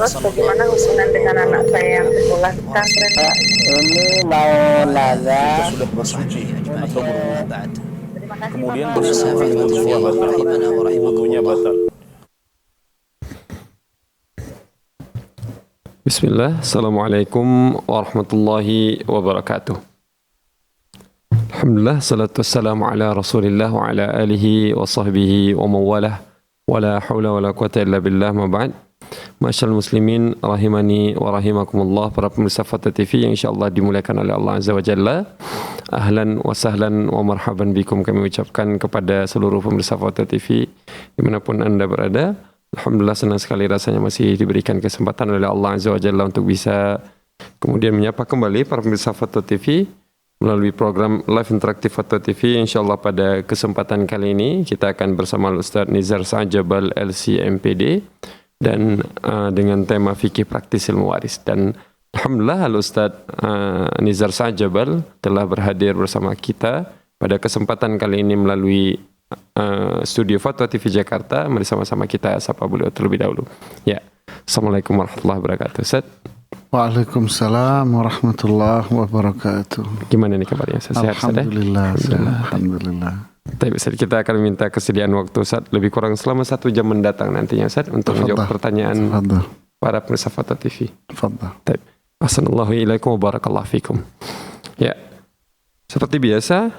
Terus bagaimana hubungan dengan anak saya yang sekolah di pesantren? Ini mau nanya. Kita sudah bersuci atau berwudu. Terima kasih Kemudian Bapak. wudunya batal. Wudunya batal. Bismillah, Assalamualaikum warahmatullahi wabarakatuh. Alhamdulillah, salatu wassalamu ala rasulillah wa ala alihi wa sahbihi wa mawalah wa la hawla wa la quwata illa billah ma ba'd. Masyaallah muslimin rahimani wa rahimakumullah, para pemirsa Fata TV yang insyaallah dimuliakan oleh Allah Azza wa Jalla. Ahlan wa sahlan wa marhaban bikum, kami ucapkan kepada seluruh pemirsa Fata TV dimanapun anda berada. Alhamdulillah, senang sekali rasanya masih diberikan kesempatan oleh Allah Azza wa Jalla untuk bisa kemudian menyapa kembali para pemirsa Fata TV melalui program live interaktif Fata TV. InsyaAllah pada kesempatan kali ini kita akan bersama Ustaz Nizar Sa'jabal LC-MPD dan dengan tema fikih praktis ilmu waris. Dan Alhamdulillah Ustaz Nizar Sa'jabal telah berhadir bersama kita pada kesempatan kali ini melalui studio Fatwa TV Jakarta. Mari sama-sama kita sapa beliau terlebih dahulu. Ya, Assalamualaikum warahmatullahi wabarakatuh. Ustaz. Waalaikumsalam warahmatullahi wabarakatuh. Gimana nih kabarnya? Sehat, Alhamdulillah, Alhamdulillah. Tapi Ustaz, kita akan minta kesediaan waktu Ustaz lebih kurang selama 1 jam mendatang nantinya Ustaz untuk menjawab pertanyaan para pemirsa Fatwa TV. Tafadhal. Assalamualaikum warahmatullahi wabarakatuh. Ya, seperti biasa,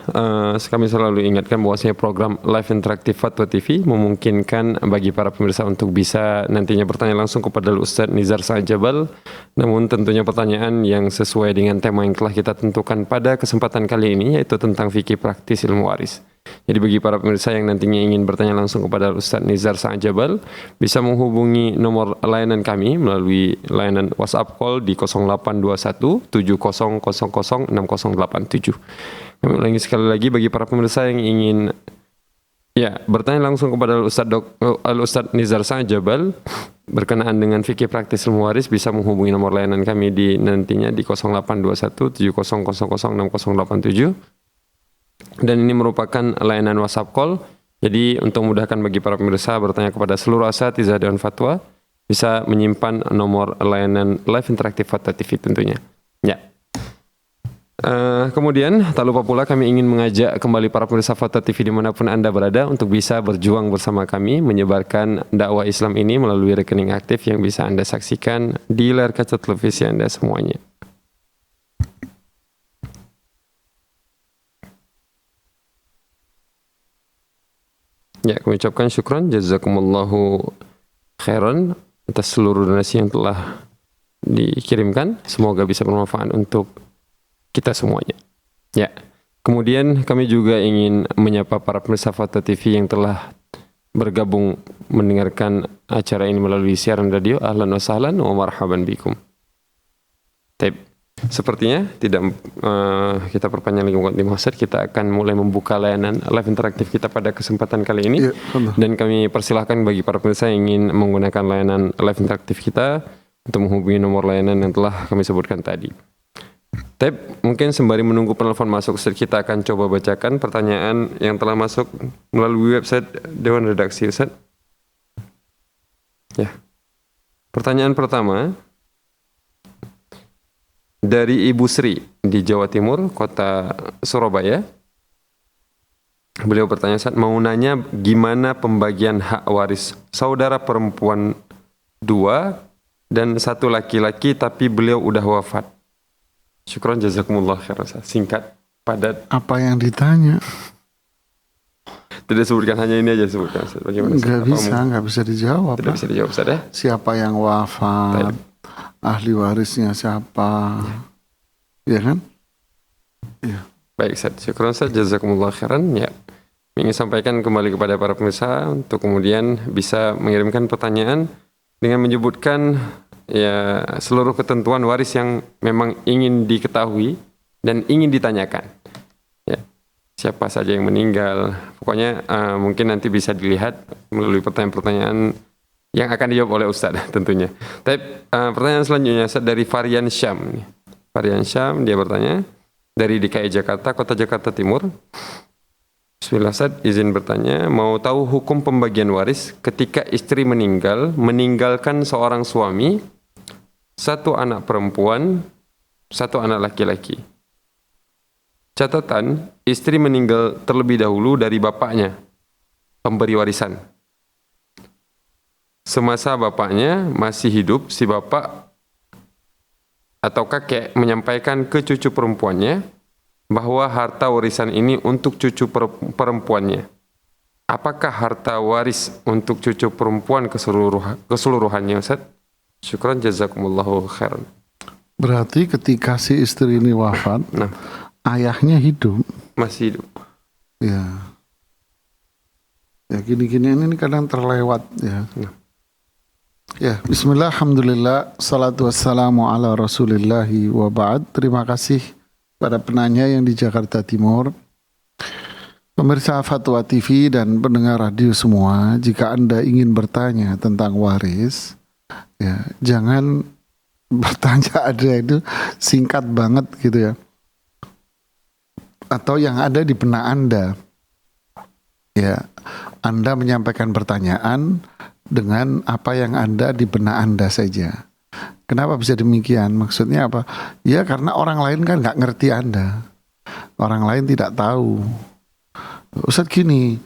kami selalu ingatkan bahwasanya program live interaktif Fatwa TV memungkinkan bagi para pemirsa untuk bisa nantinya bertanya langsung kepada Ustaz Nizar Sa'jabal. Namun tentunya pertanyaan yang sesuai dengan tema yang telah kita tentukan pada kesempatan kali ini, yaitu tentang fikih praktis ilmu waris. Jadi bagi para pemirsa yang nantinya ingin bertanya langsung kepada Ustaz Nizar Sa'jabal, bisa menghubungi nomor layanan kami melalui layanan WhatsApp call di 0821 7000 6087. Kami ulangi sekali lagi, bagi para pemirsa yang ingin bertanya langsung kepada Ustaz Nizar Sa'jabal berkenaan dengan fikih praktis ilmu waris, bisa menghubungi nomor layanan kami di nantinya di 0821 7000 6087. Dan ini merupakan layanan WhatsApp call. Jadi untuk memudahkan bagi para pemirsa bertanya kepada seluruh asatizah Dewan Fatwa, bisa menyimpan nomor layanan live interaktif Fatwa TV tentunya. Ya. Kemudian tak lupa pula kami ingin mengajak kembali para pemirsa Fatwa TV dimanapun anda berada untuk bisa berjuang bersama kami menyebarkan dakwah Islam ini melalui rekening aktif yang bisa anda saksikan di layar kaca televisi anda semuanya. Ya, kami ucapkan syukran jazakumullahu khairan atas seluruh donasi yang telah dikirimkan. Semoga bisa bermanfaat untuk kita semuanya. Ya. Kemudian kami juga ingin menyapa para pemirsa Fatwa TV yang telah bergabung mendengarkan acara ini melalui siaran radio. Ahlan wa sahlan wa marhaban bikum. Sepertinya tidak kita perpanjang lagi di Ustaz, kita akan mulai membuka layanan live interaktif kita pada kesempatan kali ini. Dan kami persilahkan bagi para pemirsa yang ingin menggunakan layanan live interaktif kita untuk menghubungi nomor layanan yang telah kami sebutkan tadi. Mungkin sembari menunggu penelpon masuk, Ustaz, kita akan coba bacakan pertanyaan yang telah masuk melalui website Dewan Redaksi, Ustaz. Ya. Pertanyaan pertama dari Ibu Sri di Jawa Timur, kota Surabaya. Beliau bertanya, Ustaz, mau nanya gimana pembagian hak waris saudara perempuan 2 dan 1 laki-laki tapi beliau udah wafat. Syukran jazakumullah khairan. Singkat, padat. Apa yang ditanya? Tidak sebutkan, hanya ini aja sebutkan. Bagaimana? Nggak bisa dijawab. Tidak bisa dijawab, Ustaz, ya? Siapa yang wafat? Ahli warisnya siapa? Ya kan? Ya. Baik, Ustaz. Syukran, Ustaz. Jazakumullah khairan. Ya. Ingin sampaikan kembali kepada para pemirsa untuk kemudian bisa mengirimkan pertanyaan dengan menyebutkan seluruh ketentuan waris yang memang ingin diketahui dan ingin ditanyakan. Ya. Siapa saja yang meninggal. Pokoknya mungkin nanti bisa dilihat melalui pertanyaan-pertanyaan yang akan dijawab oleh Ustaz tentunya. Tapi pertanyaan selanjutnya Ustaz dari Varian Syam. Varian Syam, dia bertanya dari DKI Jakarta, Kota Jakarta Timur. Bismillah, Ustaz, izin bertanya, mau tahu hukum pembagian waris ketika istri meninggalkan seorang suami, satu anak perempuan, satu anak laki-laki. Catatan, istri meninggal terlebih dahulu dari bapaknya, pemberi warisan. Semasa bapaknya masih hidup, si bapak atau kakek menyampaikan ke cucu perempuannya bahwa harta warisan ini untuk cucu perempuannya. Apakah harta waris untuk cucu perempuan keseluruhannya, Ustaz? Syukran, jazakumullahu khairan. Berarti ketika si istri ini wafat, ayahnya hidup. Masih hidup. Ya. Ya gini-gini ini kadang terlewat ya. Ya, bismillah, alhamdulillah, salatu wassalamu ala rasulillahi wa ba'd. Terima kasih pada penanya yang di Jakarta Timur, pemirsa Fatwa TV dan pendengar radio semua. Jika Anda ingin bertanya tentang waris, ya jangan bertanya ada itu singkat banget gitu ya, atau yang ada di benak Anda. Ya, Anda menyampaikan pertanyaan dengan apa yang ada di benak Anda saja. Kenapa bisa demikian? Maksudnya apa? Ya karena orang lain kan nggak ngerti Anda. Orang lain tidak tahu. Ustadz gini,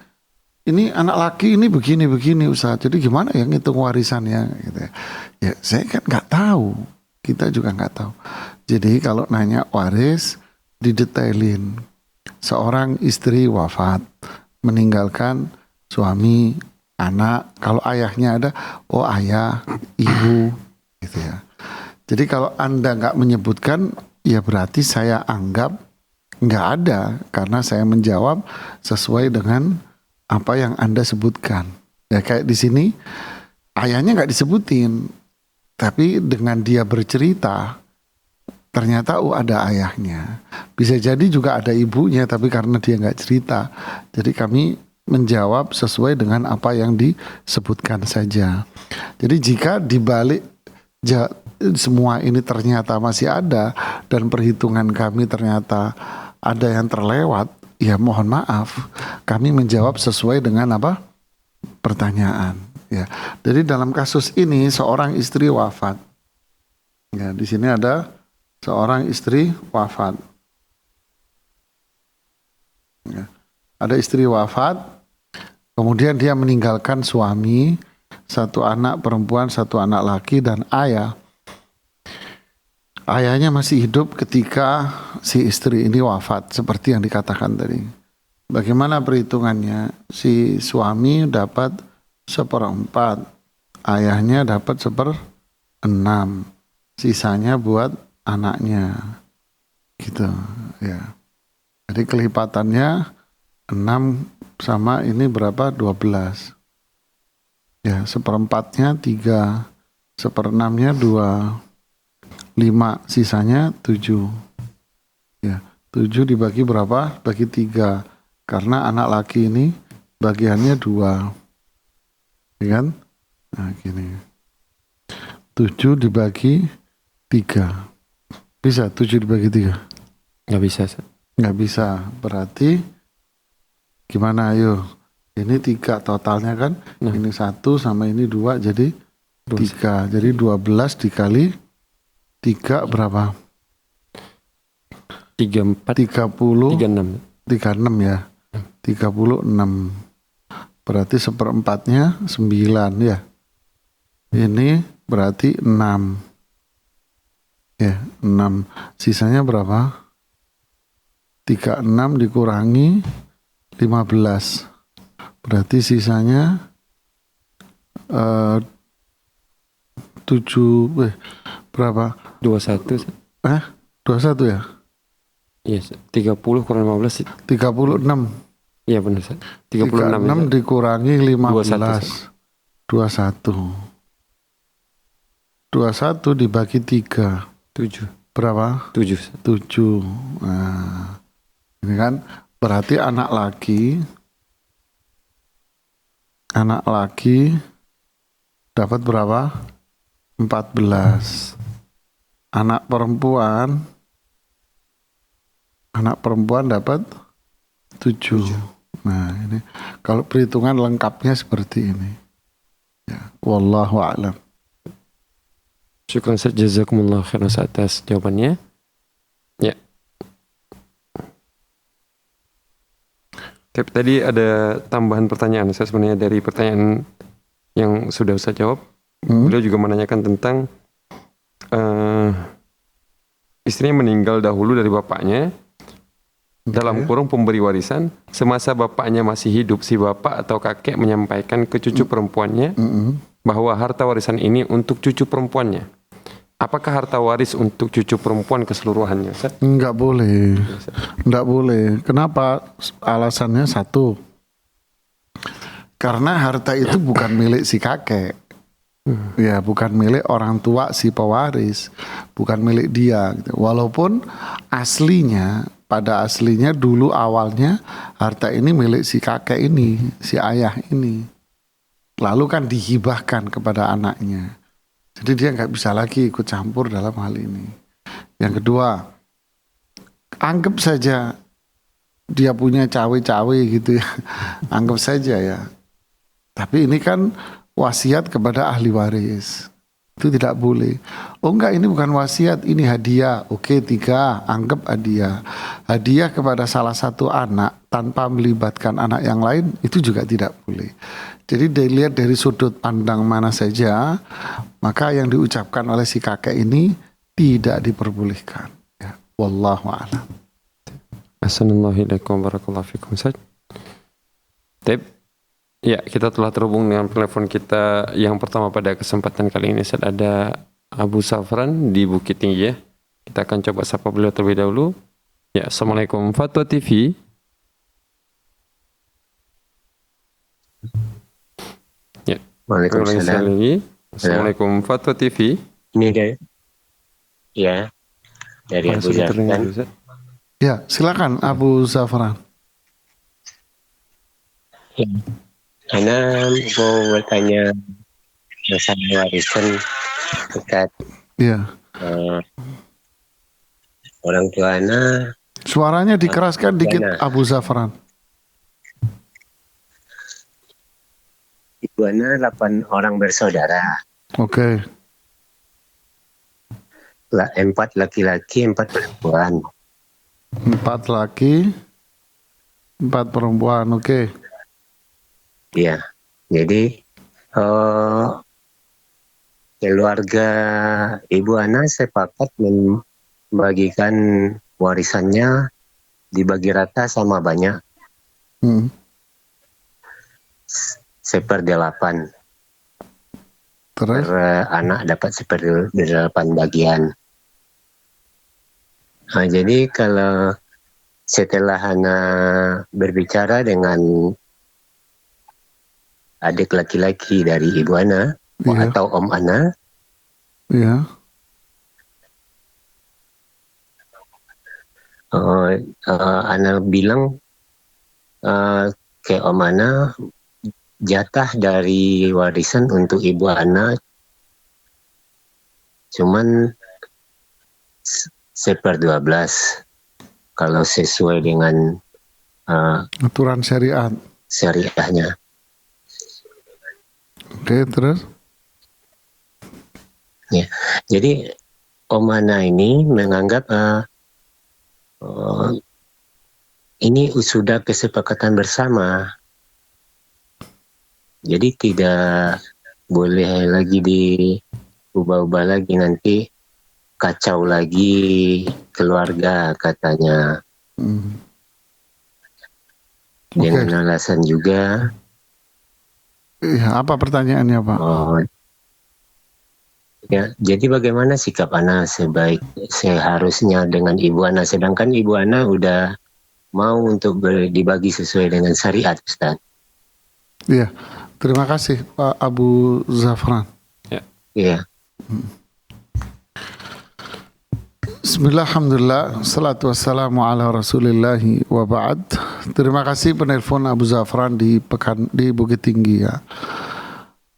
ini anak laki ini begini Ustadz. Jadi gimana ya ngitung warisannya? Gitu ya. Ya saya kan nggak tahu. Kita juga nggak tahu. Jadi kalau nanya waris, didetailin. Seorang istri wafat, meninggalkan suami, anak. Kalau ayahnya ada, oh ayah, ibu, gitu ya. Jadi kalau Anda nggak menyebutkan, ya berarti saya anggap nggak ada, karena saya menjawab sesuai dengan apa yang Anda sebutkan. Ya kayak di sini, ayahnya nggak disebutin, tapi dengan dia bercerita, ternyata ada ayahnya. Bisa jadi juga ada ibunya, tapi karena dia nggak cerita, jadi kami menjawab sesuai dengan apa yang disebutkan saja. Jadi jika dibalik semua ini ternyata masih ada dan perhitungan kami ternyata ada yang terlewat, ya mohon maaf, kami menjawab sesuai dengan apa? Pertanyaan. Ya. Jadi dalam kasus ini seorang istri wafat. Ya, di sini ada seorang istri wafat. Ya. Ada istri wafat, kemudian dia meninggalkan suami, satu anak perempuan, satu anak laki, dan ayah. Ayahnya masih hidup ketika si istri ini wafat, seperti yang dikatakan tadi. Bagaimana perhitungannya? Si suami dapat 1/4, ayahnya dapat 1/6, sisanya buat anaknya, gitu ya. Jadi kelipatannya 6 sama ini berapa? 12. Ya, 1/4-nya 3, 1/6-nya 2, 5, sisanya 7. Ya, 7 dibagi berapa? Bagi 3. Karena anak laki ini bagiannya 2. Ya kan? Nah, gini. 7 dibagi 3. Bisa 7 dibagi 3? Nggak bisa. Nggak bisa. Berarti gimana ayo? Ini 3 totalnya kan? Nah. Ini 1 sama ini 2 jadi 3. Jadi 12 dikali 3 berapa? 34, 30, 36. 36 ya. 36. Berarti 1/4-nya 9 ya. Ini berarti 6. Ya, 6. Sisanya berapa? 36 dikurangi 15. Berarti sisanya 7 berapa? 21. 21 ya? Yes, 30 kurang 15. 36. Iya benar, Ustaz. 36 dikurangi 15. 21. 21 dibagi 3. 7. Berapa? 7. 7. Nah, ini kan berarti anak laki dapat berapa? 14. Anak perempuan dapat 7. Nah ini kalau perhitungan lengkapnya seperti ini. Ya, wallahu a'lam. Syukran Ustaz, jazakumullah khairan atas jawabannya. Ya. Tapi tadi ada tambahan pertanyaan saya sebenarnya dari pertanyaan yang sudah Ustaz jawab. Beliau juga menanyakan tentang istrinya meninggal dahulu dari bapaknya. Dalam kurung pemberi warisan, semasa bapaknya masih hidup, si bapak atau kakek menyampaikan ke cucu perempuannya bahwa harta warisan ini untuk cucu perempuannya. Apakah harta waris untuk cucu perempuan keseluruhannya, Ustaz? Enggak boleh. Enggak boleh. Kenapa? Alasannya satu. Karena harta itu bukan milik si kakek. Ya, bukan milik orang tua si pewaris, bukan milik dia gitu. Walaupun pada aslinya dulu awalnya harta ini milik si kakek ini, si ayah ini. Lalu kan dihibahkan kepada anaknya. Jadi dia nggak bisa lagi ikut campur dalam hal ini. Yang kedua, anggap saja dia punya cawe-cawe gitu ya. Anggap saja ya. Tapi ini kan wasiat kepada ahli waris. Itu tidak boleh. Oh enggak, ini bukan wasiat, ini hadiah. Oke, 3, anggap hadiah. Hadiah kepada salah satu anak tanpa melibatkan anak yang lain, itu juga tidak boleh. Jadi dilihat dari sudut pandang mana saja, maka yang diucapkan oleh si kakek ini tidak diperbolehkan. Ya, wallahu a'lam. Assalamualaikum warahmatullahi wabarakatuh. Ya, kita telah terhubung dengan telepon kita yang pertama pada kesempatan kali ini. Ustaz, ada Abu Safran di Bukit Tinggi ya. Kita akan coba sapa beliau terlebih dahulu. Ya, Assalamualaikum Fatwa TV. Ya, Waalaikumsalam. Assalamualaikum Fatwa TV. Ini dari ya dari Abu Zafran. Ya, silakan Abu Zafran. Ya. Ana mau bertanya masalah warisan dekat orang tua Ana. Suaranya dikeraskan dikit Abu Zafran. Ibu Ana 8 orang bersaudara. Oke. 4 laki-laki, 4 perempuan. 4 laki, 4 perempuan. Oke. Iya, jadi keluarga Ibu Ana sepakat membagikan warisannya dibagi rata sama banyak. 1/8. Terus? Per anak dapat 1/8 bagian. Nah, jadi kalau setelah Ana berbicara dengan adik laki-laki dari Ibu Ana atau Om Ana, Ana bilang ke Om Ana, jatah dari warisan untuk Ibu Ana cuman 1/12 kalau sesuai dengan aturan syariahnya. Oke, terus? Ya, jadi Om Ana ini menganggap ini sudah kesepakatan bersama. Jadi tidak boleh lagi diubah-ubah lagi, nanti kacau lagi keluarga katanya. Dengan alasan juga. Iya, apa pertanyaannya Pak? Ya, jadi bagaimana sikap Ana seharusnya dengan Ibu Ana, sedangkan Ibu Ana udah mau untuk dibagi sesuai dengan syariat, Ustaz. Iya, terima kasih Pak Abu Zafran. Iya. Bismillah, alhamdulillah, salatu wassalamu ala rasulillahi wa ba'd. Terima kasih penelpon Abu Zafran di Bukit Tinggi ya.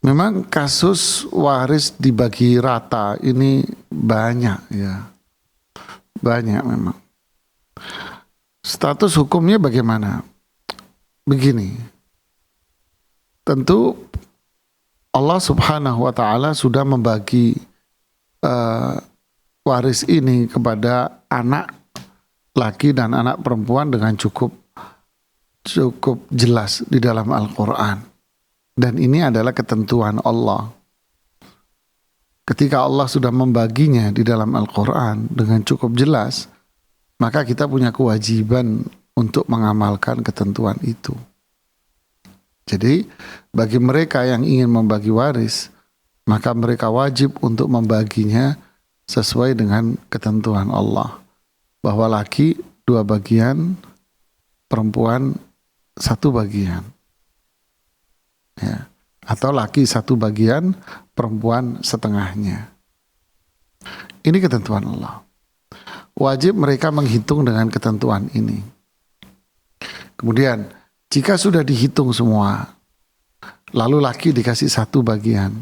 Memang kasus waris dibagi rata ini banyak ya. Banyak memang. Status hukumnya bagaimana? begini. Tentu Allah Subhanahu wa taala sudah membagi waris ini kepada anak laki dan anak perempuan dengan cukup jelas di dalam Al-Qur'an. Dan ini adalah ketentuan Allah. Ketika Allah sudah membaginya di dalam Al-Qur'an dengan cukup jelas, maka kita punya kewajiban untuk mengamalkan ketentuan itu. Jadi bagi mereka yang ingin membagi waris, maka mereka wajib untuk membaginya sesuai dengan ketentuan Allah. Bahwa laki 2 bagian, perempuan 1 bagian. Ya. Atau laki 1 bagian, perempuan setengahnya. Ini ketentuan Allah. Wajib mereka menghitung dengan ketentuan ini. Kemudian jika sudah dihitung semua, lalu laki dikasih 1 bagian,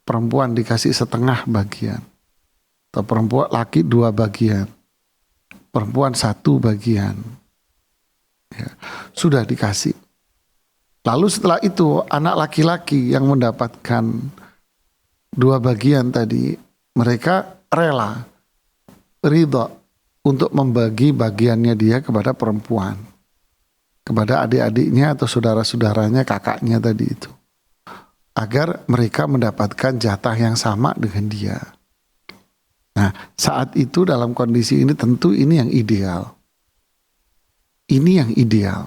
perempuan dikasih setengah bagian, atau perempuan laki 2 bagian, perempuan 1 bagian, ya, sudah dikasih. Lalu setelah itu anak laki-laki yang mendapatkan 2 bagian tadi, mereka rela, ridha untuk membagi bagiannya dia kepada perempuan, kepada adik-adiknya atau saudara-saudaranya, kakaknya tadi itu, agar mereka mendapatkan jatah yang sama dengan dia. Nah, saat itu dalam kondisi ini tentu ini yang ideal. Ini yang ideal.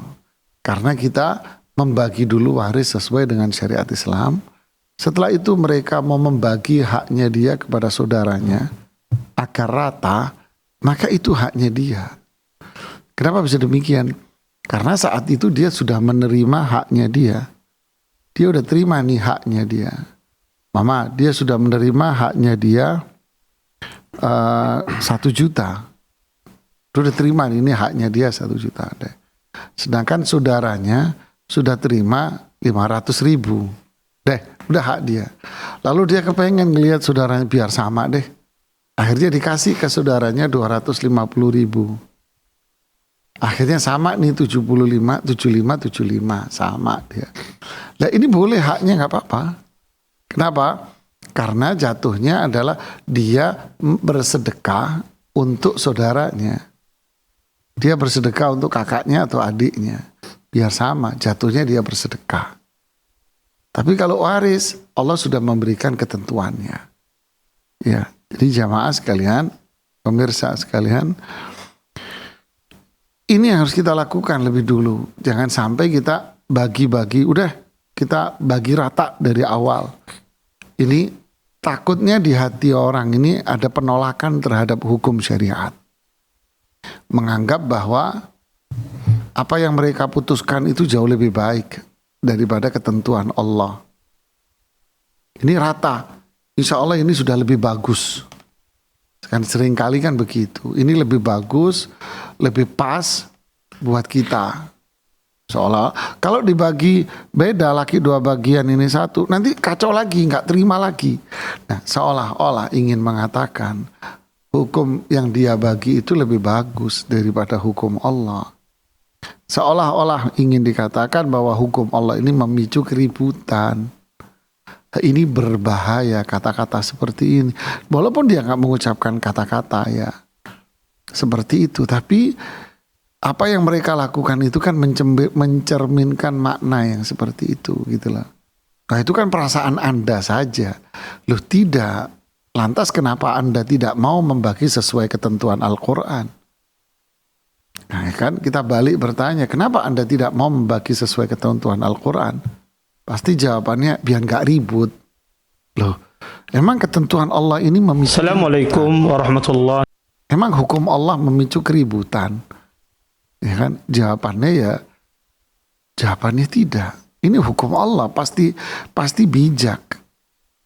Karena kita membagi dulu waris sesuai dengan syariat Islam. Setelah itu mereka mau membagi haknya dia kepada saudaranya agar rata, maka itu haknya dia. Kenapa bisa demikian? Karena saat itu dia sudah menerima haknya dia. Dia udah terima nih haknya dia. Mama, dia sudah menerima haknya dia 1 juta. Dia udah terima nih, ini haknya dia 1 juta deh. Sedangkan saudaranya sudah terima 500.000. Deh, udah hak dia. Lalu dia kepengen ngelihat saudaranya biar sama deh. Akhirnya dikasih ke saudaranya 250.000. Akhirnya sama nih 75 sama dia. Nah ini boleh, haknya nggak apa-apa. Kenapa? Karena jatuhnya adalah dia bersedekah untuk saudaranya. Dia bersedekah untuk kakaknya atau adiknya. Biar sama, jatuhnya dia bersedekah. Tapi kalau waris, Allah sudah memberikan ketentuannya. Ya, jadi jamaah sekalian, pemirsa sekalian, ini yang harus kita lakukan lebih dulu. Jangan sampai kita bagi-bagi, udah kita bagi rata dari awal. Ini takutnya di hati orang ini ada penolakan terhadap hukum syariat. Menganggap bahwa apa yang mereka putuskan itu jauh lebih baik daripada ketentuan Allah. Ini rata, insya Allah ini sudah lebih bagus. Kan sering kali kan begitu. Ini lebih bagus, lebih pas buat kita. Seolah kalau dibagi beda, laki 2 bagian ini 1, nanti kacau lagi, nggak terima lagi. Nah, seolah-olah ingin mengatakan hukum yang dia bagi itu lebih bagus daripada hukum Allah. Seolah-olah ingin dikatakan bahwa hukum Allah ini memicu keributan. Ini berbahaya kata-kata seperti ini. Walaupun dia nggak mengucapkan kata-kata ya seperti itu, tapi apa yang mereka lakukan itu kan mencerminkan makna yang seperti itu gitulah. Nah itu kan perasaan Anda saja. Loh tidak. Lantas kenapa Anda tidak mau membagi sesuai ketentuan Al-Quran? Nah kan kita balik bertanya, kenapa Anda tidak mau membagi sesuai ketentuan Al-Quran? Pasti jawabannya biar gak ribut. Loh, emang ketentuan Allah ini memicu Assalamualaikum warahmatullahi. Emang hukum Allah memicu keributan? Ya kan? Jawabannya tidak. Ini hukum Allah pasti bijak.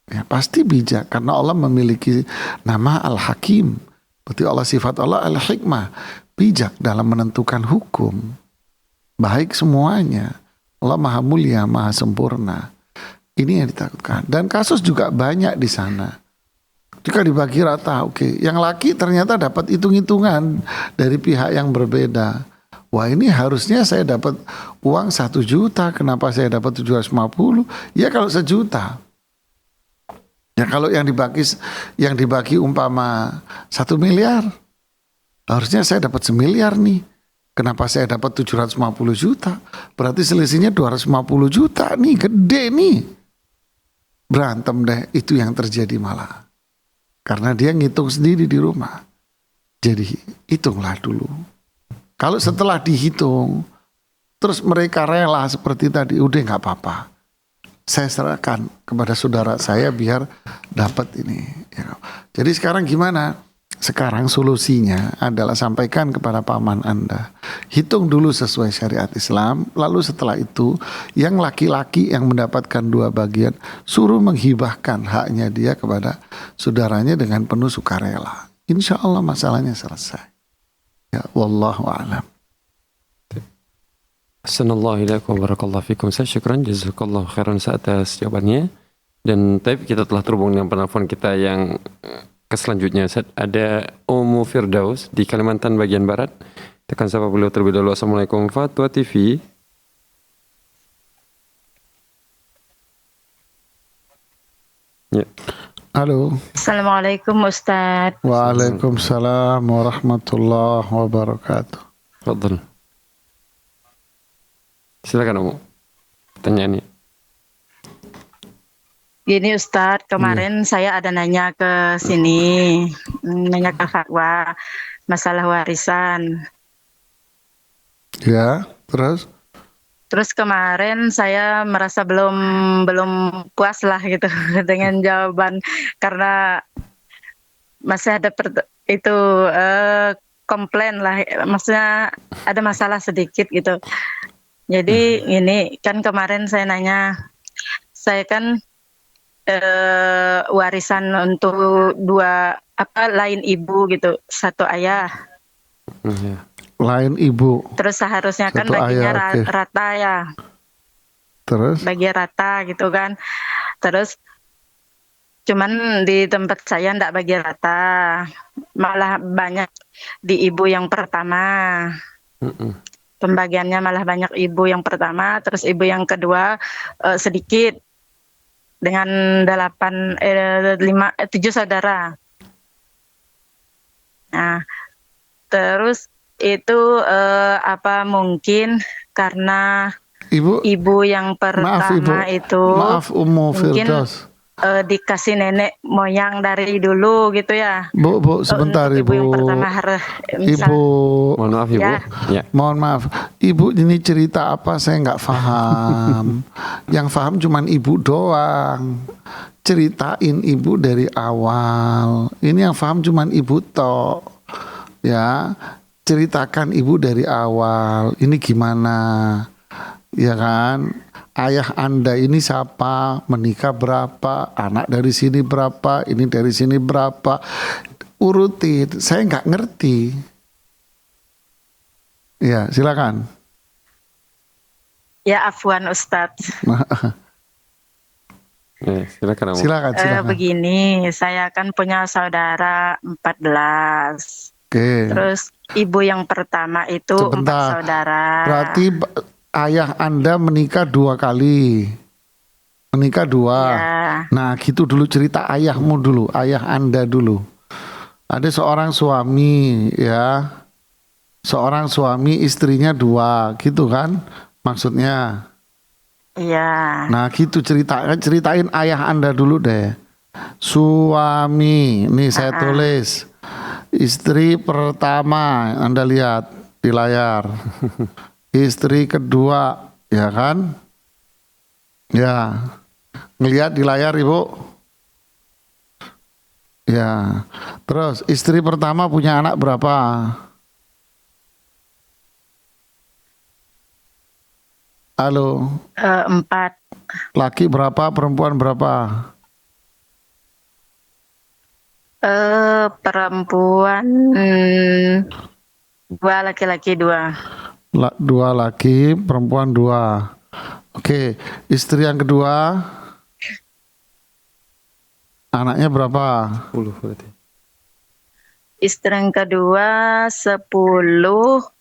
Ya, pasti bijak karena Allah memiliki nama Al-Hakim. Berarti Allah, sifat Allah Al-Hikmah, bijak dalam menentukan hukum. Baik semuanya. Allah Maha Mulia, Maha Sempurna. Ini yang ditakutkan. Dan kasus juga banyak di sana. Jika dibagi rata, oke. Yang laki ternyata dapat hitung-hitungan dari pihak yang berbeda. Wah ini harusnya saya dapat uang 1 juta, kenapa saya dapat 750? Ya kalau 1 juta. Ya kalau yang dibagi umpama 1 miliar, harusnya saya dapat 1 miliar nih. Kenapa saya dapat 750 juta? Berarti selisihnya 250 juta nih, gede nih. Berantem deh, itu yang terjadi malah. Karena dia ngitung sendiri di rumah. Jadi hitunglah dulu. Kalau setelah dihitung, terus mereka rela seperti tadi, udah nggak apa-apa. Saya serahkan kepada saudara saya biar dapat ini. Ya. Jadi sekarang gimana? Sekarang solusinya adalah sampaikan kepada paman Anda. Hitung dulu sesuai syariat Islam. Lalu setelah itu yang laki-laki yang mendapatkan 2 bagian, suruh menghibahkan haknya dia kepada saudaranya dengan penuh sukarela. Insya Allah masalahnya selesai. Ya wallahu a'lam. Assalamualaikum warahmatullahi wabarakatuh. Saya syukran jazakallahu khairan atas jawabannya. Dan tapi kita telah terhubung dengan penelpon kita yang ke selanjutnya. Ada Ummu Firdaus di Kalimantan bagian barat. Kita akan sapa beliau terlebih dahulu. Assalamualaikum Fatwa TV. Ya. Halo. Assalamualaikum Ustaz. Waalaikumsalam warahmatullahi wabarakatuh. Fadhal. Silakan Ummu. Pertanyaannya. Gini Ustadz, kemarin saya ada nanya ke sini, nanya ke Fatwa masalah warisan. Ya, terus? Terus kemarin saya merasa belum puas lah gitu dengan jawaban, karena masih ada komplain lah, maksudnya ada masalah sedikit gitu. Jadi ini kan kemarin saya nanya, saya kan warisan untuk 2 lain ibu gitu, 1 ayah. Lain ibu. Terus seharusnya kan 1 baginya ayah, okay. rata ya. Terus? Bagi rata gitu kan. Terus cuman di tempat saya enggak bagi rata. Malah banyak di ibu yang pertama. Pembagiannya malah banyak ibu yang pertama, terus ibu yang kedua sedikit. Dengan 7 saudara. Nah, terus itu mungkin karena ibu yang pertama itu maaf Ummu Firdaus. Dikasih nenek moyang dari dulu gitu ya. Bu, sebentar Ibu. Ibu yang pertama Ibu, mohon maaf Ibu. Ya. Mohon maaf, Ibu ini cerita apa saya nggak paham. Yang paham cuman Ibu doang. Ceritain Ibu dari awal. Ini yang paham cuman Ibu tok. Ya, ceritakan Ibu dari awal. Ini gimana? Ya kan? Ayah Anda ini siapa, menikah berapa, anak dari sini berapa, ini dari sini berapa, urutin. Saya nggak ngerti. Ya, silakan. Ya, afwan Ustadz. Silakan. Silakan. Begini, saya kan punya saudara 14. Oke. Terus ibu yang pertama itu Sebentar. 4 saudara. Berarti ayah Anda menikah 2 kali. Menikah 2. Ya. Nah gitu dulu cerita ayahmu dulu. Ayah Anda dulu. Ada seorang suami ya. Seorang suami istrinya 2. Gitu kan maksudnya. Iya. Nah gitu ceritain ayah Anda dulu deh. Suami. Nih saya tulis. Istri pertama Anda lihat di layar. Istri kedua, ya kan? Ya, ngelihat di layar Ibu. Ya, terus istri pertama punya anak berapa? Halo. 4. Laki berapa, perempuan berapa? Perempuan 2, laki-laki 2. 2 laki, perempuan 2. Oke, istri yang kedua anaknya berapa? 10 berarti. Istri yang kedua 10,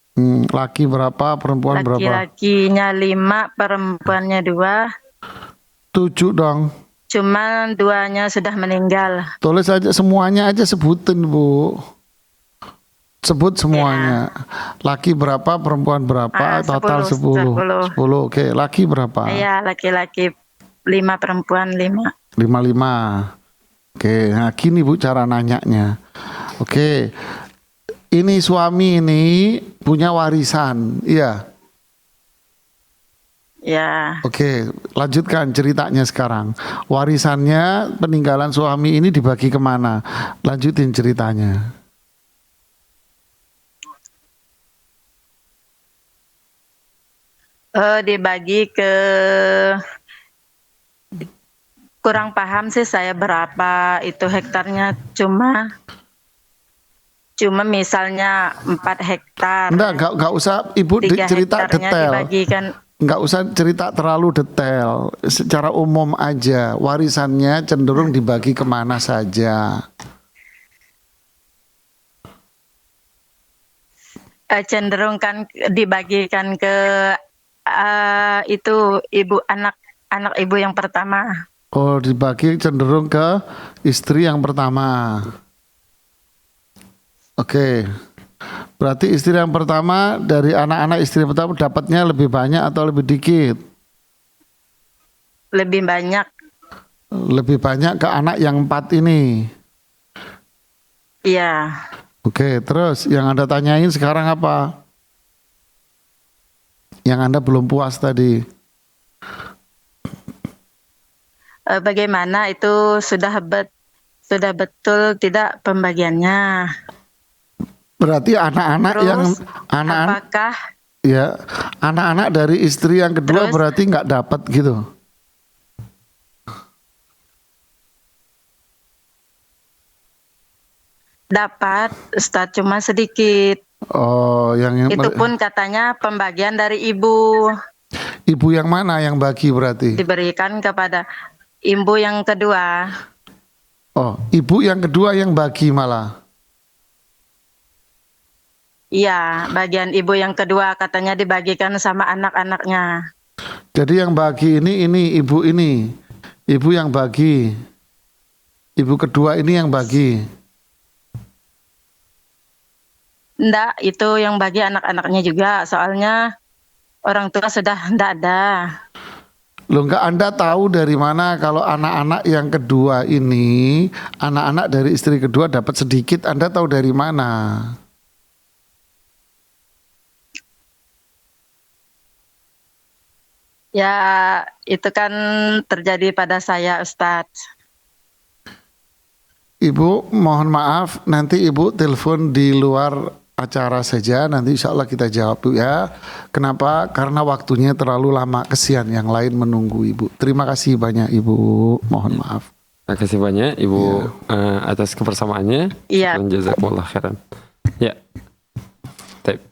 Laki berapa, perempuan berapa? Laki-lakinya 5, perempuannya 2. 7 dong. Cuman 2-nya sudah meninggal. Tulis aja semuanya aja, sebutin Bu. Sebut semuanya. Laki berapa, perempuan berapa, total 10. 10. Oke, laki berapa? Iya, laki-laki 5, perempuan 5. 55. Oke, nah gini Bu cara nanyanya. Oke. Ini suami ini punya warisan, iya. Ya, Oke, lanjutkan ceritanya sekarang. Warisannya peninggalan suami ini dibagi kemana? Lanjutin ceritanya. dibagi ke, kurang paham sih saya berapa itu hektarnya, cuma misalnya 4 hektar. Enggak usah Ibu 3 cerita hektarnya detail. dibagikan. Enggak usah cerita terlalu detail. Secara umum aja, warisannya cenderung dibagi kemana saja. Cenderung kan dibagikan ke itu ibu anak ibu yang pertama. Oh, dibagi cenderung ke istri yang pertama. Oke. Berarti istri yang pertama, dari anak-anak istri yang pertama dapatnya lebih banyak atau lebih dikit? Lebih banyak. Lebih banyak ke anak yang 4 ini. Iya. Oke, terus yang Anda tanyain sekarang apa? Yang Anda belum puas tadi. Bagaimana itu sudah betul tidak pembagiannya? Berarti anak-anak Terus, yang anak-anak apakah ya, anak-anak dari istri yang kedua Terus? berarti nggak dapat gitu. dapat, Ustadz, cuma sedikit. Oh, yang Itu pun katanya pembagian dari ibu, ibu yang mana yang bagi berarti? diberikan kepada ibu yang kedua. Oh, ibu yang kedua yang bagi malah. Iya, bagian ibu yang kedua katanya dibagikan sama anak-anaknya. Jadi yang bagi ini ibu ini. Ibu yang bagi. Ibu kedua ini yang bagi. Enggak, itu yang bagi anak-anaknya juga. Soalnya orang tua sudah enggak ada. Loh, enggak, Anda tahu dari mana kalau anak-anak yang kedua ini, anak-anak dari istri kedua dapat sedikit, Anda tahu dari mana? Ya, itu kan terjadi pada saya, Ustadz. Ibu, mohon maaf, nanti Ibu telepon di luar acara saja, nanti insya Allah kita jawab Bu ya. Kenapa? Karena waktunya terlalu lama, kesian yang lain menunggu Ibu. Terima kasih banyak Ibu, mohon maaf. Terima kasih banyak Ibu atas kebersamaannya. Iya. Jazakumullah khairan. Ya. Baik.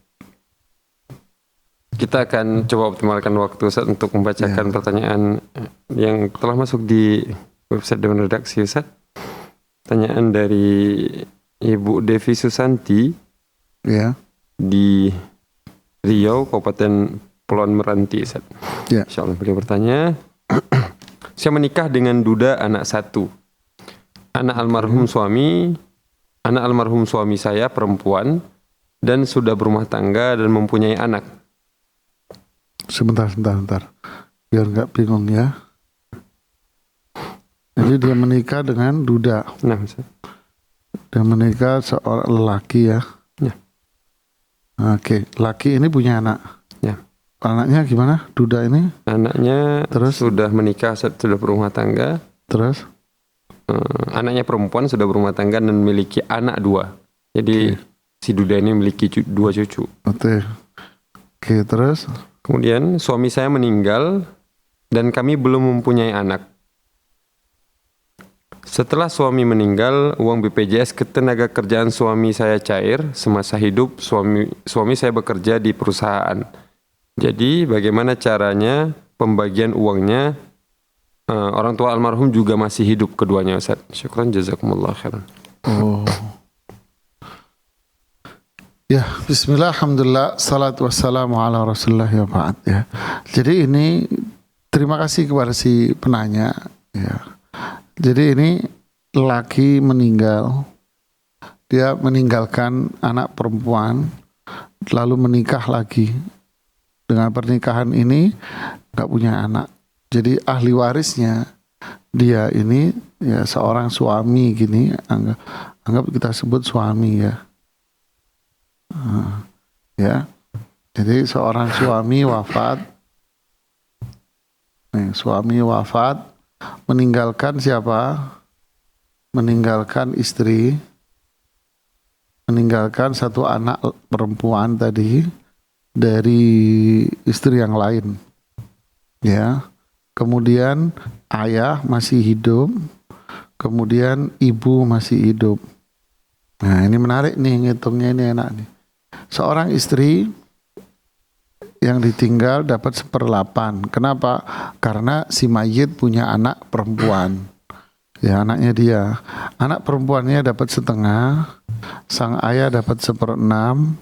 Kita akan coba optimalkan waktu Ustaz untuk membacakan pertanyaan yang telah masuk di website Dewan Redaksi Ustaz. Pertanyaan dari Ibu Devi Susanti di Riau, Kabupaten Kepulauan Meranti Ustaz. Insyaallah beliau bertanya, saya menikah dengan duda anak 1. Anak almarhum suami saya perempuan dan sudah berumah tangga dan mempunyai anak. Sebentar. Biar nggak bingung ya. Jadi dia menikah dengan duda. Nah, Ustaz. Dia menikah seorang lelaki ya. Ya. Oke, laki ini punya anak. Ya. Anaknya gimana? Duda ini? Anaknya sudah menikah, sudah berumah tangga. Terus? Anaknya perempuan sudah berumah tangga dan memiliki anak 2. Jadi si duda ini memiliki 2 cucu. Oke, terus? Kemudian suami saya meninggal dan kami belum mempunyai anak. Setelah suami meninggal, uang BPJS ketenaga kerjaan suami saya cair. Semasa hidup suami saya bekerja di perusahaan. Jadi bagaimana caranya pembagian uangnya? Orang tua almarhum juga masih hidup keduanya, Ustaz. Syukran, jazakumullah khairan. Ya, bismillah, alhamdulillah, salatu wassalamu ala rasulullah ya ba'd ya. Jadi ini terima kasih kepada si penanya ya. Jadi ini laki meninggal, dia meninggalkan anak perempuan, lalu menikah lagi. Dengan pernikahan ini gak punya anak. Jadi ahli warisnya dia ini ya seorang suami gini, anggap kita sebut suami ya. Ya, jadi seorang suami wafat, suami wafat, meninggalkan siapa? Meninggalkan istri, meninggalkan satu anak perempuan tadi dari istri yang lain, ya. Kemudian ayah masih hidup, kemudian ibu masih hidup. Nah ini menarik nih, ngitungnya ini enak nih. Seorang istri yang ditinggal dapat 1/8. Kenapa? Karena si mayit punya anak perempuan. Ya, anaknya dia. Anak perempuannya dapat 1/2, sang ayah dapat 1/6,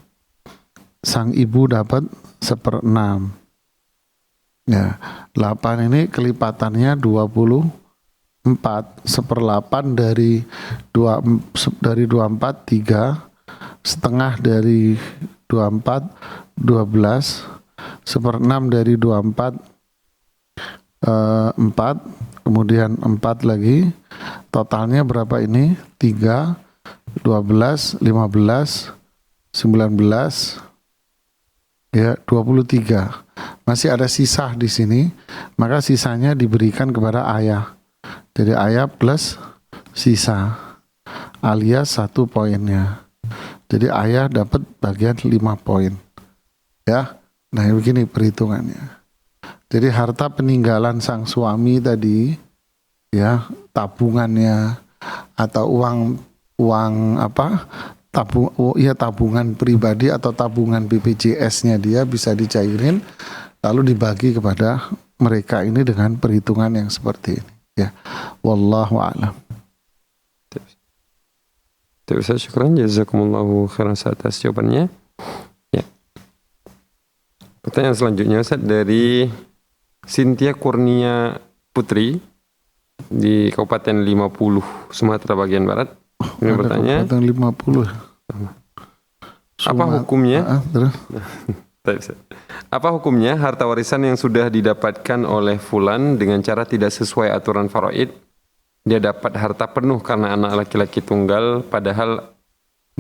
sang ibu dapat 1/6. Ya, 8 ini kelipatannya 24. 1/8 dari 24 3, setengah dari 24 12, 1/6 dari 24 4, kemudian 4 lagi, totalnya berapa ini? 3, 12, 15, 19, ya 23. Masih ada sisa di sini, maka sisanya diberikan kepada ayah. Jadi ayah plus sisa alias 1 poinnya. Jadi ayah dapat bagian 5 poin. Ya. Nah, begini perhitungannya. Jadi harta peninggalan sang suami tadi ya, tabungannya atau uang apa? Tabungan pribadi atau tabungan BPJS-nya dia bisa dicairin lalu dibagi kepada mereka ini dengan perhitungan yang seperti ini ya. Wallahu a'lam. Ustaz, syukran, jazakumullahu khairan atas jawabannya. Ya. Pertanyaan selanjutnya Ustaz dari Cynthia Kurnia Putri di Kabupaten 50 Sumatera bagian Barat. Ini bertanya, Kabupaten 50. apa hukumnya? Apa hukumnya harta warisan yang sudah didapatkan oleh fulan dengan cara tidak sesuai aturan faraid? Dia dapat harta penuh karena anak laki-laki tunggal, padahal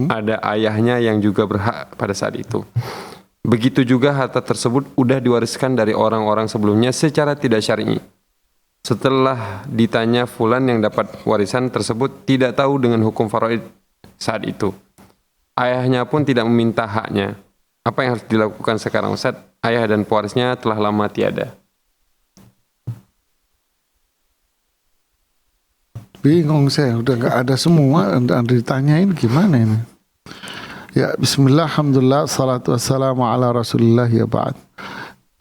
ada ayahnya yang juga berhak pada saat itu. Begitu juga harta tersebut udah diwariskan dari orang-orang sebelumnya secara tidak syar'i. Setelah ditanya fulan yang dapat warisan tersebut tidak tahu dengan hukum faraid saat itu. Ayahnya pun tidak meminta haknya. Apa yang harus dilakukan sekarang Ustaz? Ayah dan pewarisnya telah lama tiada. Bingung saya, udah gak ada semua, ditanyain gimana ini? Ya, bismillah, alhamdulillah, salatu wassalamu ala rasulillah ya ba'd.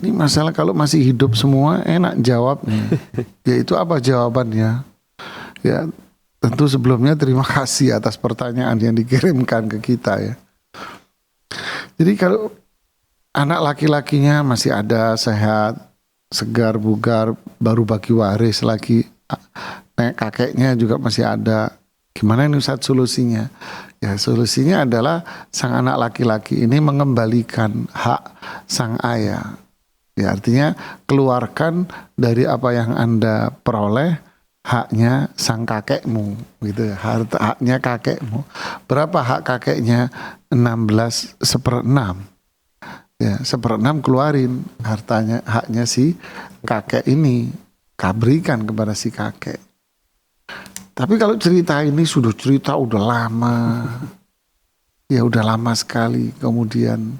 Ini masalah kalau masih hidup semua enak jawabnya. Ya itu apa jawabannya? Ya tentu sebelumnya terima kasih atas pertanyaan yang dikirimkan ke kita ya. Jadi kalau anak laki-lakinya masih ada, sehat, segar, bugar, baru bagi waris lagi, kakeknya juga masih ada. Gimana ini Ustaz solusinya? Ya solusinya adalah sang anak laki-laki ini mengembalikan hak sang ayah. Ya artinya keluarkan dari apa yang Anda peroleh haknya sang kakekmu gitu ya. Haknya kakekmu. Berapa hak kakeknya? 16/6. Ya, 1/6 keluarin hartanya, haknya si kakek ini, berikan kepada si kakek. Tapi kalau cerita ini sudah cerita udah lama, ya udah lama sekali. Kemudian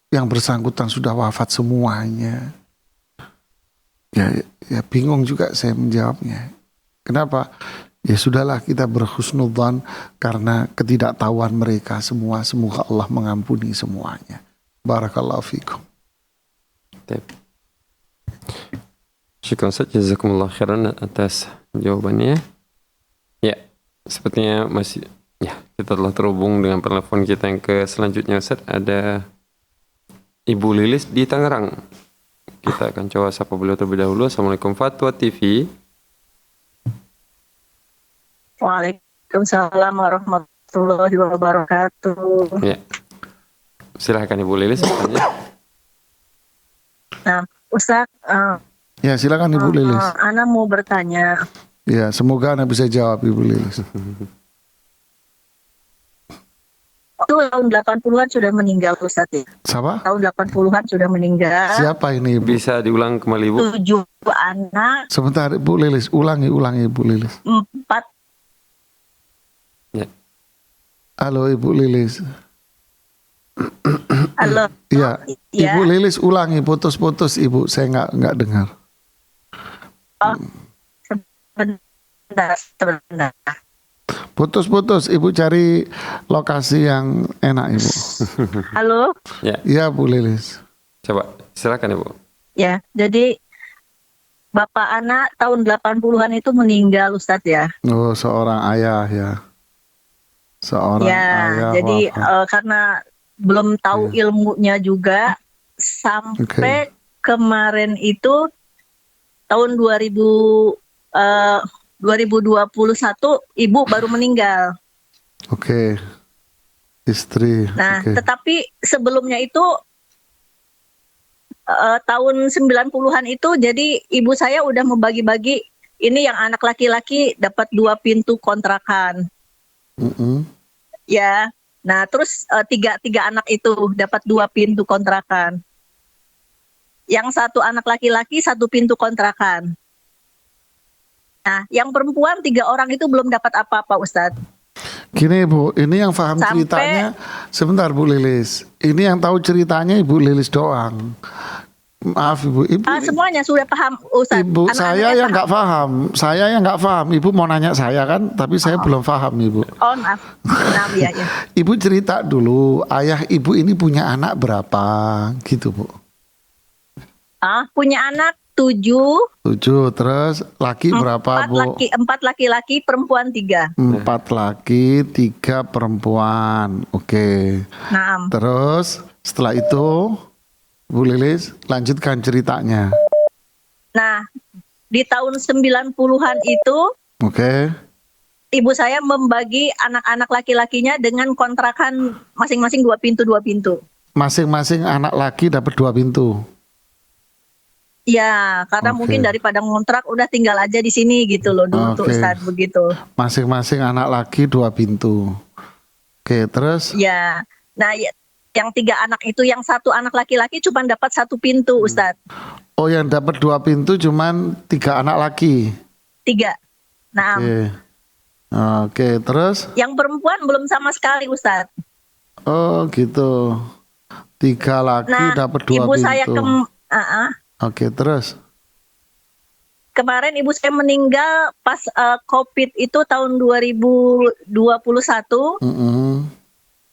yang bersangkutan sudah wafat semuanya. Ya bingung juga saya menjawabnya. Kenapa? Ya sudahlah, kita berhusnudzon karena ketidaktahuan mereka semua. Semoga Allah mengampuni semuanya. Barakallahu fikum. Syukran Ustaz, jazakumullah khairan atas jawabannya. Ya, sepertinya masih Kita telah terhubung dengan penelpon kita yang ke selanjutnya, Ustaz. Ada Ibu Lilis di Tangerang. Kita akan coba sapa beliau terlebih dahulu. Assalamualaikum Fatwa TV. Waalaikumsalam warahmatullahi wabarakatuh. Ya. Silahkan Ibu Lilis bertanya. Nah, Ustaz, Ya, silakan Ibu Lilis. Ana mau bertanya. Ya, semoga Anda bisa jawab Ibu Lilis. Itu tahun 80-an sudah meninggal Ustaz ya? Siapa? Tahun 80-an sudah meninggal. Siapa ini Ibu? Bisa diulang kembali Ibu? 7 anak, Sebentar Ibu Lilis, ulangi Ibu Lilis. 4. Ya. Halo Ibu Lilis. Halo. Iya, Ya. Ibu Lilis ulangi, putus-putus Ibu, saya nggak dengar. Oh, sebentar. Putus-putus, Ibu cari lokasi yang enak Ibu. Halo. Ya. Iya Bu Lilis. Coba silakan Ibu. Ya, jadi Bapak anak tahun 80-an itu meninggal Ustadz ya. Oh, seorang ayah ya. Seorang Ya, ayah. jadi wafat. karena belum tahu ilmunya juga sampai kemarin itu tahun 2021 ibu baru meninggal. Oke. Istri. Nah, Oke. tetapi sebelumnya itu tahun 90-an itu jadi ibu saya udah membagi-bagi ini yang anak laki-laki dapat 2 pintu kontrakan. Mm-mm. Ya. Nah, terus tiga anak itu dapat 2 pintu kontrakan. Yang 1 anak laki-laki 1 pintu kontrakan. Nah, yang perempuan 3 orang itu belum dapat apa-apa, Ustadz. Gini Bu, ini yang paham Sampai- ceritanya. Sebentar Bu Lilis. Ini yang tahu ceritanya Ibu Lilis doang. Maaf Ibu. Semuanya sudah paham, Ustadz. Ibu, Anak-anaknya saya yang nggak paham. Saya yang nggak paham. Ibu mau nanya saya kan, tapi saya belum paham Ibu. Oh, maaf. Maaf ya. Ibu cerita dulu, ayah Ibu ini punya anak berapa, gitu Bu? Punya anak 7, 7, terus laki berapa Bu? 4 laki-laki, perempuan 3. 4 laki, 3 perempuan. Oke. Nah, Terus setelah itu Bu Lilis lanjutkan ceritanya. nah, di tahun 90-an itu Oke. ibu saya membagi anak-anak laki-lakinya dengan kontrakan masing-masing 2 pintu. Masing-masing anak laki dapat 2 pintu. Ya, karena Oke. mungkin daripada ngontrak udah tinggal aja di sini gitu loh dulu tuh Oke. Ustadz begitu. Masing-masing anak laki 2 pintu. Oke, terus? Ya, nah yang 3 anak itu yang 1 anak laki-laki cuma dapat 1 pintu Ustadz. Oh, yang dapat 2 pintu cuman 3 anak laki. 3. Nah, Oke. Oke, terus? yang perempuan belum sama sekali Ustadz. Oh, gitu. 3 laki Nah, dapat 2 ibu pintu. saya Oke, terus? kemarin ibu saya meninggal pas COVID itu tahun 2021. Mm-mm.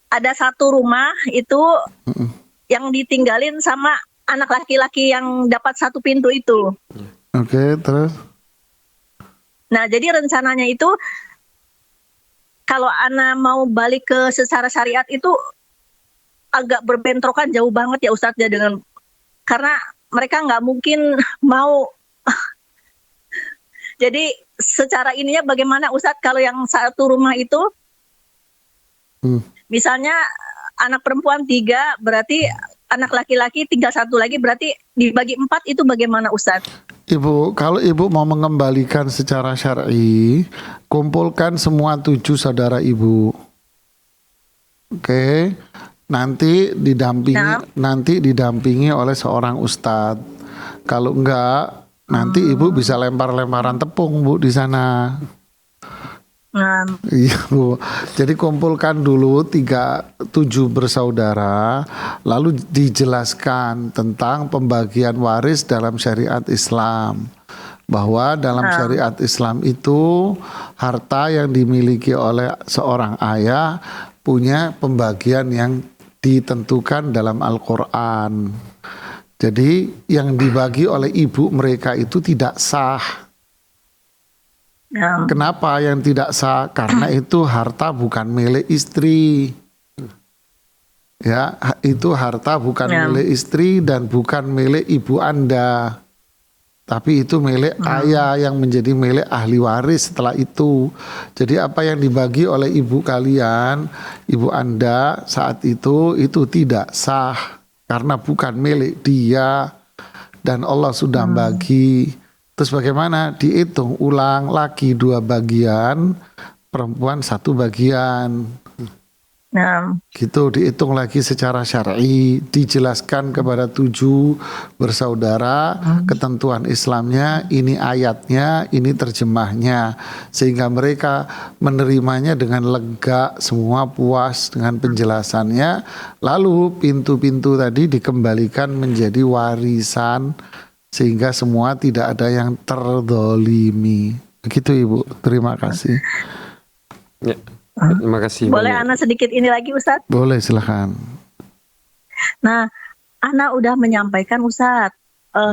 Ada 1 rumah itu Mm-mm. yang ditinggalin sama anak laki-laki yang dapat 1 pintu itu. Oke, terus? Nah, jadi rencananya itu kalau Ana mau balik ke secara syariat itu agak berbentrokan jauh banget ya Ustadz ya dengan karena mereka nggak mungkin mau. Jadi secara ininya bagaimana Ustadz kalau yang 1 rumah itu misalnya anak perempuan 3 berarti anak laki-laki tinggal 1 lagi berarti dibagi 4 itu bagaimana Ustadz? Ibu, kalau Ibu mau mengembalikan secara syar'i, kumpulkan semua 7 saudara Ibu. Oke. Nanti didampingi oleh seorang ustadz. Kalau enggak, nanti Ibu bisa lempar-lemparan tepung Bu di sana. Nah, Iya Bu. Jadi kumpulkan dulu 7 bersaudara, lalu dijelaskan tentang pembagian waris dalam syariat Islam. Bahwa dalam syariat Islam itu harta yang dimiliki oleh seorang ayah punya pembagian yang ditentukan dalam Al-Quran. Jadi yang dibagi oleh ibu mereka itu tidak sah. Ya. Kenapa yang tidak sah? Karena itu harta bukan milik istri. Ya, itu harta bukan milik istri dan bukan milik ibu Anda. Tapi itu milik ayah yang menjadi milik ahli waris setelah itu. Jadi apa yang dibagi oleh ibu kalian, ibu Anda saat itu tidak sah. Karena bukan milik dia dan Allah sudah bagi. Terus bagaimana? Dihitung ulang, laki 2 bagian, perempuan 1 bagian. Gitu dihitung lagi secara syar'i, dijelaskan kepada 7 bersaudara ketentuan Islamnya, ini ayatnya, ini terjemahnya, sehingga mereka menerimanya dengan lega, semua puas dengan penjelasannya. Lalu pintu-pintu tadi dikembalikan menjadi warisan, sehingga semua tidak ada yang terdolimi. Begitu Ibu, terima kasih. Ya. Terima kasih. Boleh banyak. Ana sedikit ini lagi Ustadz? Boleh, silakan. Nah, Ana udah menyampaikan Ustadz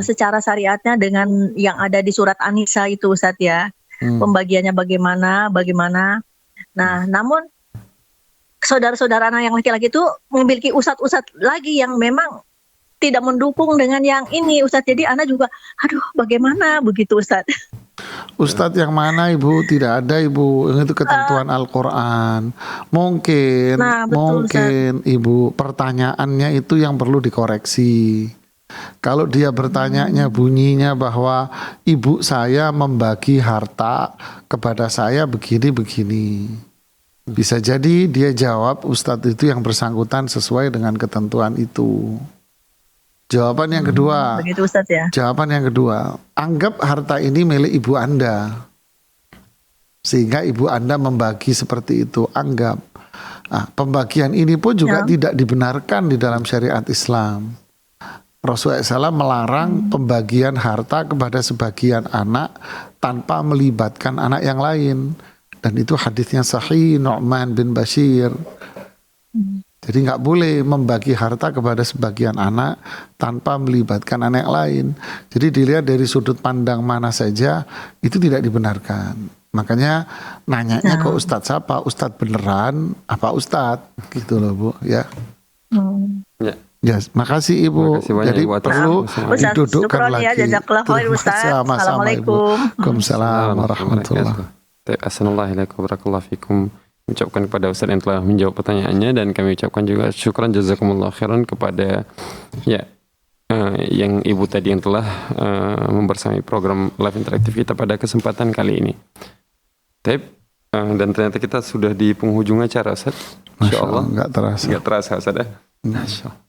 secara syariatnya dengan yang ada di surat An-Nisa itu Ustadz ya. Pembagiannya bagaimana. Nah, namun saudara-saudara Ana yang laki-laki itu memiliki ustadz-ustadz lagi yang memang tidak mendukung dengan yang ini Ustadz. Jadi Ana juga, aduh bagaimana begitu Ustadz. Ustadz yang mana Ibu? Tidak ada Ibu, itu ketentuan Al-Quran. Mungkin Ustadz. Ibu, pertanyaannya itu yang perlu dikoreksi. Kalau dia bertanyanya bunyinya bahwa ibu saya membagi harta kepada saya begini-begini, bisa jadi dia jawab Ustadz itu yang bersangkutan sesuai dengan ketentuan itu. Jawaban yang kedua, Begitu Ustadz ya. Jawaban yang kedua, anggap harta ini milik ibu Anda, sehingga ibu Anda membagi seperti itu. Anggap, pembagian ini pun juga tidak dibenarkan di dalam syariat Islam. Rasulullah SAW melarang pembagian harta kepada sebagian anak tanpa melibatkan anak yang lain, dan itu hadisnya sahih, Nu'man bin Bashir. Jadi nggak boleh membagi harta kepada sebagian anak tanpa melibatkan anak lain. Jadi dilihat dari sudut pandang mana saja, itu tidak dibenarkan. Makanya nanyanya ke Ustadz siapa? Ustadz beneran apa Ustadz? Gitu loh Bu ya. Ya, makasih Ibu. Makasih banyak, jadi Ibu, atas perlu Ustadz, didudukkan syukron lagi. ya, jazakallah khair, Terima Ustadz. kasih, sama-sama, Ibu. Assalamualaikum. Waalaikumsalam warahmatullahi. Assalamualaikum warahmatullahi wabarakatuh. Ucapkan kepada Ustaz yang telah menjawab pertanyaannya, dan kami ucapkan juga syukran jazakumullah khairan kepada yang Ibu tadi yang telah membersamai program live interaktif kita pada kesempatan kali ini. Dan ternyata kita sudah di penghujung acara Ustaz. Insyaallah enggak terasa Ustaz ya. Masyaallah.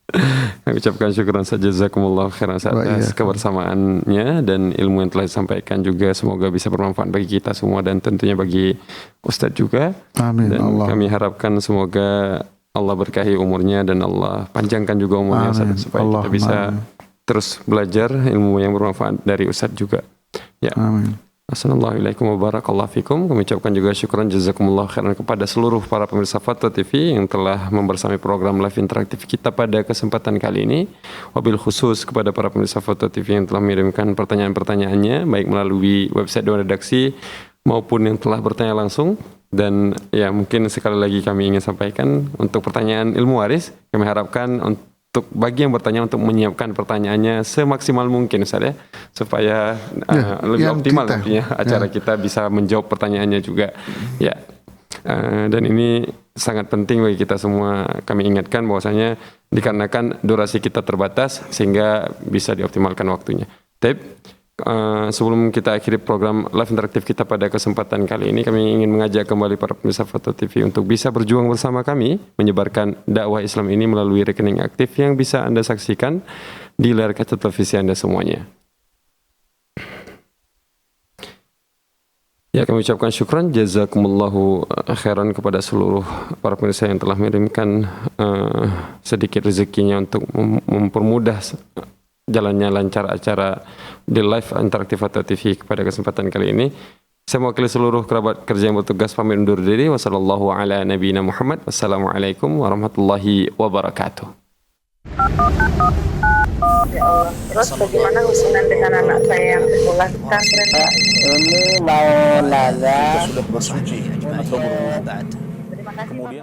Kami ucapkan syukuran saja jazakumullah khairan atas kebersamaannya dan ilmu yang telah disampaikan juga semoga bisa bermanfaat bagi kita semua dan tentunya bagi Ustadz juga. Amin. Dan Allah. kami harapkan semoga Allah berkahi umurnya dan Allah panjangkan juga umurnya Ustadz, supaya kita bisa terus belajar ilmu yang bermanfaat dari Ustadz juga. Ya. Amin. Assalamualaikum warahmatullahi wabarakatuh. Kami ucapkan juga syukuran jazakumullah khairan kepada seluruh para pemirsa Fatwa TV yang telah membersamai program live interaktif kita pada kesempatan kali ini. Wabil khusus kepada para pemirsa Fatwa TV yang telah mengirimkan pertanyaan-pertanyaannya baik melalui website Dewan Redaksi maupun yang telah bertanya langsung. Dan ya mungkin sekali lagi kami ingin sampaikan untuk pertanyaan ilmu waris, kami harapkan untuk bagi yang bertanya untuk menyiapkan pertanyaannya semaksimal mungkin Ustaz ya, supaya lebih optimal nantinya acara kita bisa menjawab pertanyaannya juga ya. Dan ini sangat penting bagi kita semua. Kami ingatkan bahwasanya dikarenakan durasi kita terbatas sehingga bisa dioptimalkan waktunya. Sebelum kita akhiri program live interaktif kita pada kesempatan kali ini, kami ingin mengajak kembali para pemirsa Fatwa TV untuk bisa berjuang bersama kami menyebarkan dakwah Islam ini melalui rekening aktif yang bisa Anda saksikan di layar kaca televisi Anda semuanya. Ya, kami ucapkan syukran jazakumullahu khairan kepada seluruh para pemirsa yang telah mengirimkan sedikit rezekinya untuk mempermudah jalannya lancar acara di live interaktif Fatwa TV pada kesempatan kali ini. Saya mewakili seluruh kerabat kerja yang bertugas pamit undur diri. Wassallallahu ala nabiyina Muhammad. Wassalamualaikum warahmatullahi wabarakatuh. Ya Allah. Terus bagaimana hubungan dengan anak saya yang sekolah di pesantren? Ini mau nanya Sudah bersuci atau berwudu. Terima kasih. Kemudian